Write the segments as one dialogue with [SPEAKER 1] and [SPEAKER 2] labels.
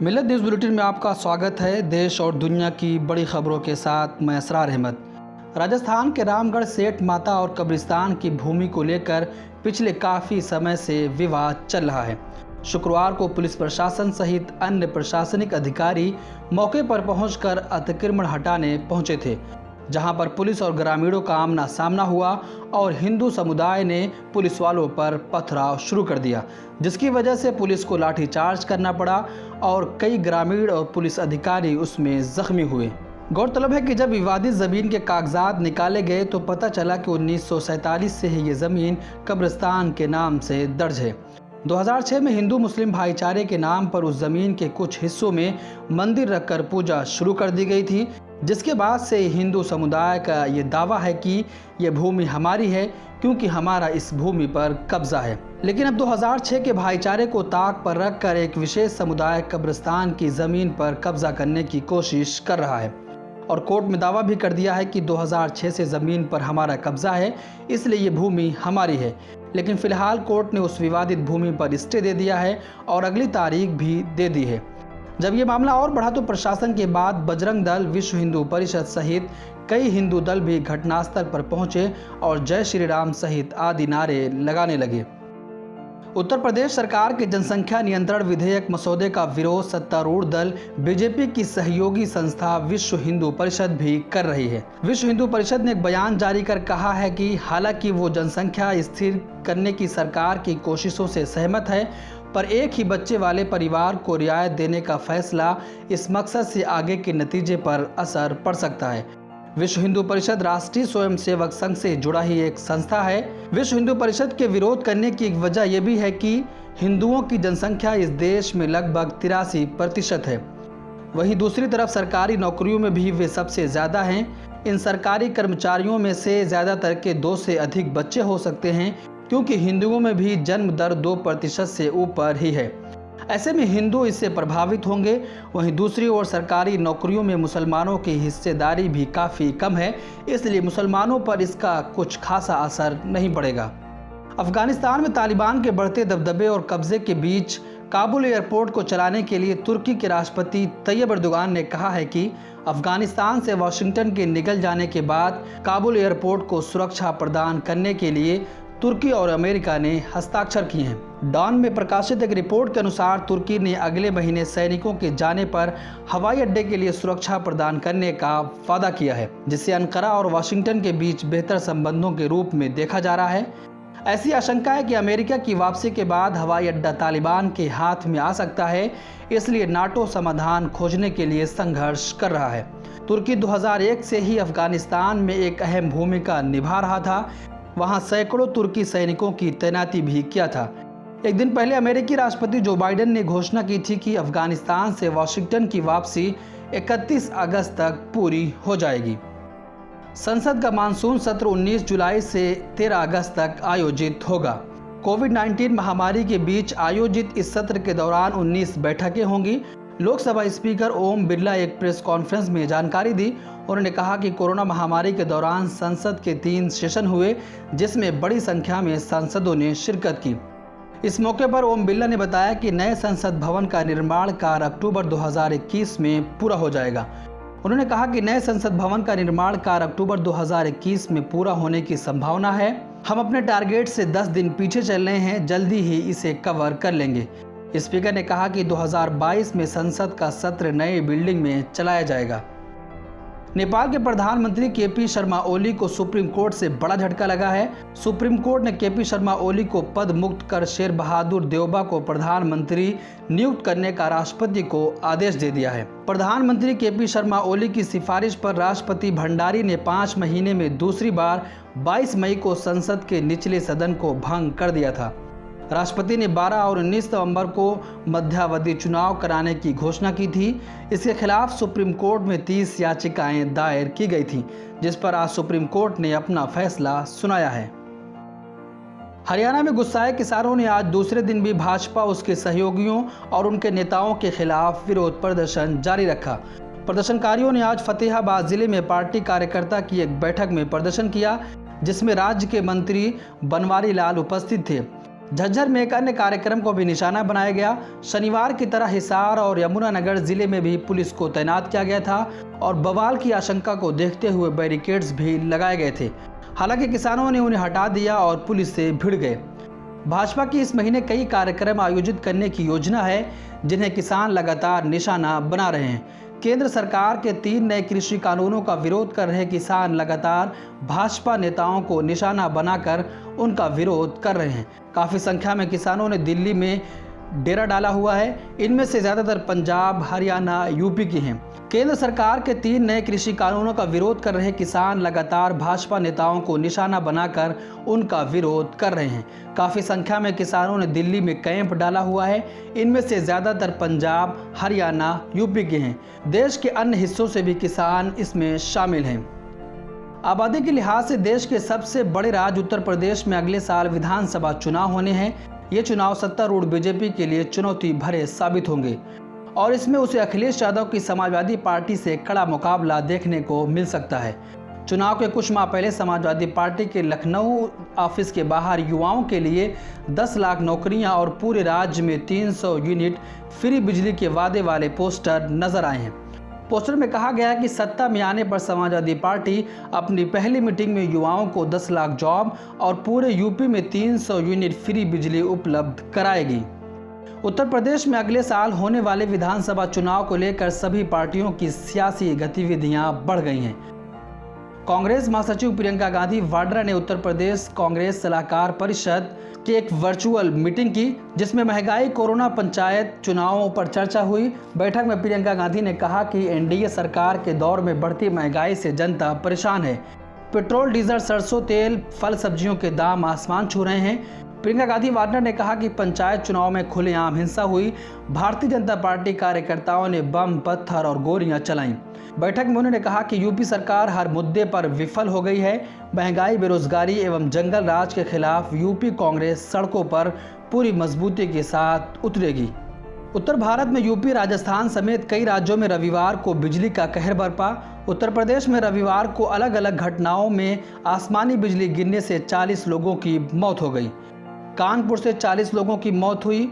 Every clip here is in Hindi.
[SPEAKER 1] मिलत न्यूज़ बुलेटिन में आपका स्वागत है। देश और दुनिया की बड़ी खबरों के साथ मैं असरार अहमद। राजस्थान के रामगढ़ सेठ माता और कब्रिस्तान की भूमि को लेकर पिछले काफ़ी समय से विवाद चल रहा है। शुक्रवार को पुलिस प्रशासन सहित अन्य प्रशासनिक अधिकारी मौके पर पहुंचकर अतिक्रमण हटाने पहुंचे थे, जहां पर पुलिस और ग्रामीणों का आमना सामना हुआ और हिंदू समुदाय ने पुलिस वालों पर पथराव शुरू कर दिया, जिसकी वजह से पुलिस को लाठीचार्ज करना पड़ा और कई ग्रामीण और पुलिस अधिकारी उसमें जख्मी हुए। गौरतलब है कि जब विवादित ज़मीन के कागजात निकाले गए तो पता चला कि 1947 से ही ये ज़मीन कब्रिस्तान के नाम से दर्ज है। 2006 में हिंदू मुस्लिम भाईचारे के नाम पर उस ज़मीन के कुछ हिस्सों में मंदिर रखकर पूजा शुरू कर दी गई थी, जिसके बाद से हिंदू समुदाय का ये दावा है कि ये भूमि हमारी है क्योंकि हमारा इस भूमि पर कब्जा है। लेकिन अब 2006 के भाईचारे को ताक पर रखकर एक विशेष समुदाय कब्रिस्तान की ज़मीन पर कब्जा करने की कोशिश कर रहा है और कोर्ट में दावा भी कर दिया है कि 2006 से ज़मीन पर हमारा कब्जा है, इसलिए ये भूमि हमारी है। लेकिन फिलहाल कोर्ट ने उस विवादित भूमि पर स्टे दे दिया है और अगली तारीख भी दे दी है। जब ये मामला और बढ़ा तो प्रशासन के बाद बजरंग दल, विश्व हिंदू परिषद सहित कई हिंदू दल भी घटनास्थल पर पहुंचे और जय श्री राम सहित आदि नारे लगाने लगे। उत्तर प्रदेश सरकार के जनसंख्या नियंत्रण विधेयक मसौदे का विरोध सत्तारूढ़ दल बीजेपी की सहयोगी संस्था विश्व हिंदू परिषद भी कर रही है। विश्व हिंदू परिषद ने एक बयान जारी कर कहा है कि हालांकि वो जनसंख्या स्थिर करने की सरकार की कोशिशों से सहमत है, पर एक ही बच्चे वाले परिवार को रियायत देने का फैसला इस मकसद से आगे के नतीजे पर असर पड़ सकता है। विश्व हिंदू परिषद राष्ट्रीय स्वयंसेवक संघ से जुड़ा ही एक संस्था है। विश्व हिंदू परिषद के विरोध करने की एक वजह यह भी है कि हिंदुओं की जनसंख्या इस देश में लगभग 83% है। वहीं दूसरी तरफ सरकारी नौकरियों में भी वे सबसे ज़्यादा हैं। इन सरकारी कर्मचारियों में से ज़्यादातर के 2 से अधिक बच्चे हो सकते हैं, क्योंकि हिंदुओं में भी जन्म दर 2% से ऊपर ही है। ऐसे में हिंदू इससे प्रभावित होंगे। वहीं दूसरी ओर सरकारी नौकरियों में मुसलमानों की हिस्सेदारी भी काफ़ी कम है, इसलिए मुसलमानों पर इसका कुछ खासा असर नहीं पड़ेगा। अफगानिस्तान में तालिबान के बढ़ते दबदबे और कब्जे के बीच काबुल एयरपोर्ट को चलाने के लिए तुर्की के राष्ट्रपति तैयब एर्दोगान ने कहा है कि अफगानिस्तान से वाशिंगटन के निकल जाने के बाद काबुल एयरपोर्ट को सुरक्षा प्रदान करने के लिए तुर्की और अमेरिका ने हस्ताक्षर किए हैं। डॉन में प्रकाशित एक रिपोर्ट के अनुसार तुर्की ने अगले महीने सैनिकों के जाने पर हवाई अड्डे के लिए सुरक्षा प्रदान करने का वादा किया है, जिसे अंकारा और वाशिंगटन के बीच बेहतर संबंधों के रूप में देखा जा रहा है। ऐसी आशंका है कि अमेरिका की वापसी के बाद हवाई अड्डा तालिबान के हाथ में आ सकता है, इसलिए नाटो समाधान खोजने के लिए संघर्ष कर रहा है। तुर्की 2001 से ही अफगानिस्तान में एक अहम भूमिका निभा रहा था। वहां सैकड़ों तुर्की सैनिकों की तैनाती भी किया था। एक दिन पहले अमेरिकी राष्ट्रपति जो बाइडेन ने घोषणा की थी कि अफगानिस्तान से वाशिंगटन की वापसी 31 अगस्त तक पूरी हो जाएगी। संसद का मानसून सत्र 19 जुलाई से 13 अगस्त तक आयोजित होगा। कोविड-19 महामारी के बीच आयोजित इस सत्र के दौरान 19 बैठकें होंगी। लोकसभा स्पीकर ओम बिरला एक प्रेस कॉन्फ्रेंस में जानकारी दी। उन्होंने कहा कि कोरोना महामारी के दौरान संसद के 3 सेशन हुए, जिसमें बड़ी संख्या में सांसदों ने शिरकत की। इस मौके पर ओम बिरला ने बताया कि नए संसद भवन का निर्माण कार्य अक्टूबर 2021 में पूरा हो जाएगा। उन्होंने कहा कि नए संसद भवन का निर्माण कार्य अक्टूबर 2021 में पूरा होने की संभावना है। हम अपने टारगेट से 10 दिन पीछे चल रहे हैं, जल्दी ही इसे कवर कर लेंगे। स्पीकर ने कहा कि 2022 में संसद का सत्र नए बिल्डिंग में चलाया जाएगा। नेपाल के प्रधानमंत्री केपी शर्मा ओली को सुप्रीम कोर्ट से बड़ा झटका लगा है। सुप्रीम कोर्ट ने केपी शर्मा ओली को पद मुक्त कर शेर बहादुर देउबा को प्रधानमंत्री नियुक्त करने का राष्ट्रपति को आदेश दे दिया है। प्रधानमंत्री केपी शर्मा ओली की सिफारिश पर राष्ट्रपति भंडारी ने 5 महीने में दूसरी बार 22 मई को संसद के निचले सदन को भंग कर दिया था। राष्ट्रपति ने 12 और 19 नवंबर को मध्यावधि चुनाव कराने की घोषणा की थी। इसके खिलाफ सुप्रीम कोर्ट में 30 याचिकाएं दायर की गई थी, जिस पर आज सुप्रीम कोर्ट ने अपना फैसला सुनाया है। हरियाणा में गुस्साए किसानों ने आज दूसरे दिन भी भाजपा, उसके सहयोगियों और उनके नेताओं के खिलाफ विरोध प्रदर्शन जारी रखा। प्रदर्शनकारियों ने आज फतेहाबाद जिले में पार्टी कार्यकर्ता की एक बैठक में प्रदर्शन किया, जिसमें राज्य के मंत्री बनवारी लाल उपस्थित थे। झज्जर में एक अन्य कार्यक्रम को भी निशाना बनाया गया। शनिवार की तरह हिसार और यमुनानगर जिले में भी पुलिस को तैनात किया गया था और बवाल की आशंका को देखते हुए बैरिकेड्स भी लगाए गए थे। हालांकि किसानों ने उन्हें हटा दिया और पुलिस से भिड़ गए। भाजपा की इस महीने कई कार्यक्रम आयोजित करने की योजना है, जिन्हें किसान लगातार निशाना बना रहे हैं। केंद्र सरकार के 3 नए कृषि कानूनों का विरोध कर रहे किसान लगातार भाजपा नेताओं को निशाना बनाकर उनका विरोध कर रहे हैं। काफ़ी संख्या में किसानों ने दिल्ली में डेरा डाला हुआ है। इनमें से ज़्यादातर पंजाब, हरियाणा, यूपी के हैं। केंद्र सरकार के 3 नए कृषि कानूनों का विरोध कर रहे किसान लगातार भाजपा नेताओं को निशाना बनाकर उनका विरोध कर रहे हैं। काफ़ी संख्या में किसानों ने दिल्ली में कैंप डाला हुआ है। इनमें से ज़्यादातर पंजाब, हरियाणा, यूपी के हैं। देश के अन्य हिस्सों से भी किसान इसमें शामिल हैं। आबादी के लिहाज से देश के सबसे बड़े राज्य उत्तर प्रदेश में अगले साल विधानसभा चुनाव होने हैं। ये चुनाव सत्तारूढ़ बीजेपी के लिए चुनौती भरे साबित होंगे और इसमें उसे अखिलेश यादव की समाजवादी पार्टी से कड़ा मुकाबला देखने को मिल सकता है। चुनाव के कुछ माह पहले समाजवादी पार्टी के लखनऊ ऑफिस के बाहर युवाओं के लिए 10 लाख नौकरियां और पूरे राज्य में 300 यूनिट फ्री बिजली के वादे वाले पोस्टर नजर आए हैं। पोस्टर में कहा गया है कि सत्ता में आने पर समाजवादी पार्टी अपनी पहली मीटिंग में युवाओं को 10 लाख जॉब और पूरे यूपी में 300 यूनिट फ्री बिजली उपलब्ध कराएगी। उत्तर प्रदेश में अगले साल होने वाले विधानसभा चुनाव को लेकर सभी पार्टियों की सियासी गतिविधियां बढ़ गई हैं। कांग्रेस महासचिव प्रियंका गांधी वाड्रा ने उत्तर प्रदेश कांग्रेस सलाहकार परिषद की एक वर्चुअल मीटिंग की, जिसमें महंगाई, कोरोना, पंचायत चुनावों पर चर्चा हुई। बैठक में प्रियंका गांधी ने कहा कि एनडीए सरकार के दौर में बढ़ती महंगाई से जनता परेशान है। पेट्रोल, डीजल, सरसों तेल, फल सब्जियों के दाम आसमान छू रहे हैं। प्रियंका गांधी वाड्रा ने कहा कि पंचायत चुनाव में खुलेआम हिंसा हुई। भारतीय जनता पार्टी कार्यकर्ताओं ने बम, पत्थर और गोलियां चलाईं। बैठक में उन्होंने कहा कि यूपी सरकार हर मुद्दे पर विफल हो गई है। महंगाई, बेरोजगारी एवं जंगल राज के खिलाफ यूपी कांग्रेस सड़कों पर पूरी मजबूती के साथ उतरेगी। उत्तर भारत में यूपी, राजस्थान समेत कई राज्यों में रविवार को बिजली का कहर बरपा। उत्तर प्रदेश में रविवार को अलग अलग घटनाओं में आसमानी बिजली गिरने से 40 लोगों की मौत हो गई। कानपुर से 40 लोगों की मौत हुई।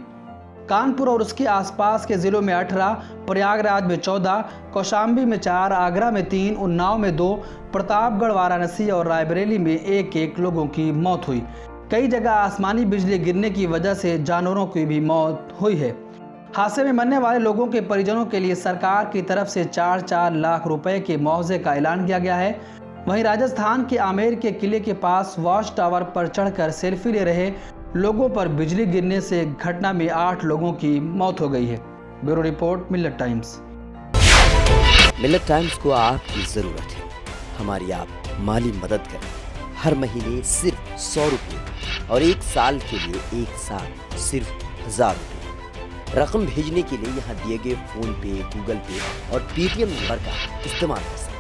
[SPEAKER 1] कानपुर और उसके आसपास के जिलों में 18, प्रयागराज में 14, कौशाम्बी में 4, आगरा में 3, उन्नाव में 2, प्रतापगढ़, वाराणसी और रायबरेली में 1-1 लोगों की मौत हुई। कई जगह आसमानी बिजली गिरने की वजह से जानवरों की भी मौत हुई है। हादसे में मरने वाले लोगों के परिजनों के लिए सरकार की तरफ से 4-4 लाख रुपए के मुआवजे का ऐलान किया गया है। वहीं राजस्थान के आमेर के किले के पास वॉच टावर पर चढ़कर सेल्फी ले रहे लोगों पर बिजली गिरने से घटना में 8 लोगों की मौत हो गई है। ब्यूरो रिपोर्ट, मिल्लत टाइम्स।
[SPEAKER 2] मिल्लत टाइम्स को आपकी जरूरत है। हमारी आप माली मदद करें। हर महीने सिर्फ 100 रुपये और 1 साल के लिए एक साथ सिर्फ 1000 रुपये। रकम भेजने के लिए यहाँ दिए गए फोन पे, गूगल पे और पेटीएम नंबर का इस्तेमाल कर सकते हैं।